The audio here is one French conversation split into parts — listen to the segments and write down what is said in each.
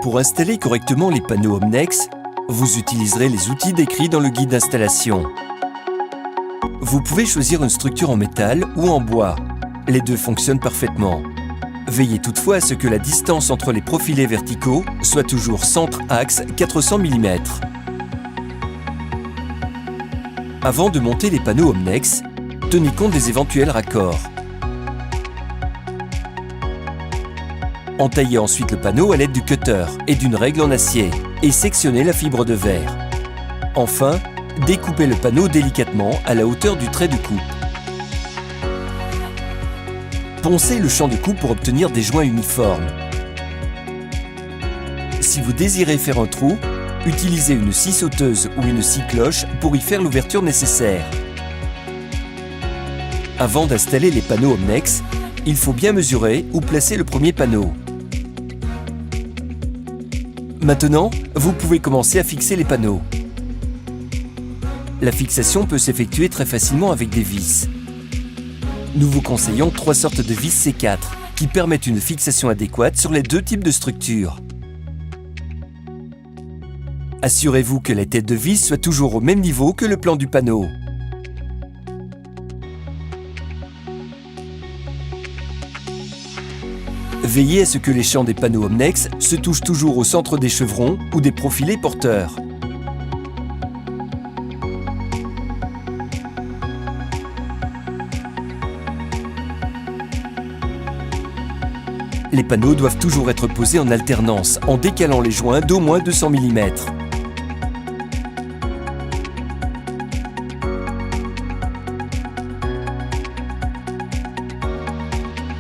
Pour installer correctement les panneaux Omnex, vous utiliserez les outils décrits dans le guide d'installation. Vous pouvez choisir une structure en métal ou en bois. Les deux fonctionnent parfaitement. Veillez toutefois à ce que la distance entre les profilés verticaux soit toujours centre-axe 400 mm. Avant de monter les panneaux Omnex, tenez compte des éventuels raccords. Entaillez ensuite le panneau à l'aide du cutter et d'une règle en acier et sectionnez la fibre de verre. Enfin, découpez le panneau délicatement à la hauteur du trait de coupe. Poncez le champ de coupe pour obtenir des joints uniformes. Si vous désirez faire un trou, utilisez une scie sauteuse ou une scie cloche pour y faire l'ouverture nécessaire. Avant d'installer les panneaux Omnex, il faut bien mesurer où placer le premier panneau. Maintenant, vous pouvez commencer à fixer les panneaux. La fixation peut s'effectuer très facilement avec des vis. Nous vous conseillons 3 sortes de vis C4 qui permettent une fixation adéquate sur les 2 types de structures. Assurez-vous que les têtes de vis soient toujours au même niveau que le plan du panneau. Veillez à ce que les champs des panneaux Omnex se touchent toujours au centre des chevrons ou des profilés porteurs. Les panneaux doivent toujours être posés en alternance, en décalant les joints d'au moins 200 mm.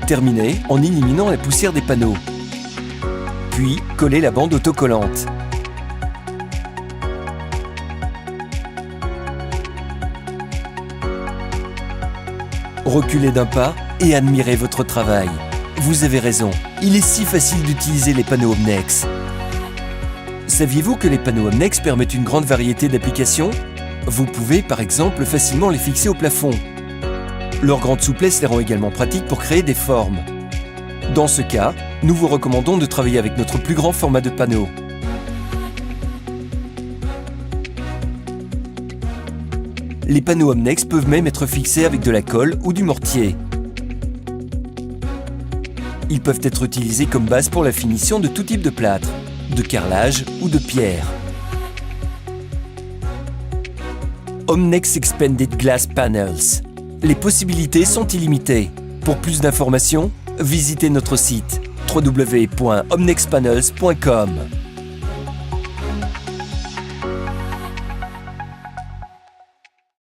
Terminez en éliminant la poussière des panneaux. Puis, collez la bande autocollante. Reculez d'un pas et admirez votre travail. Vous avez raison, il est si facile d'utiliser les panneaux Omnex. Saviez-vous que les panneaux Omnex permettent une grande variété d'applications? Vous pouvez par exemple facilement les fixer au plafond. Leur grande souplesse les rend également pratiques pour créer des formes. Dans ce cas, nous vous recommandons de travailler avec notre plus grand format de panneaux. Les panneaux Omnex peuvent même être fixés avec de la colle ou du mortier. Ils peuvent être utilisés comme base pour la finition de tout type de plâtre, de carrelage ou de pierre. Omnex Expanded Glass Panels. Les possibilités sont illimitées. Pour plus d'informations, visitez notre site www.omnexpanels.com.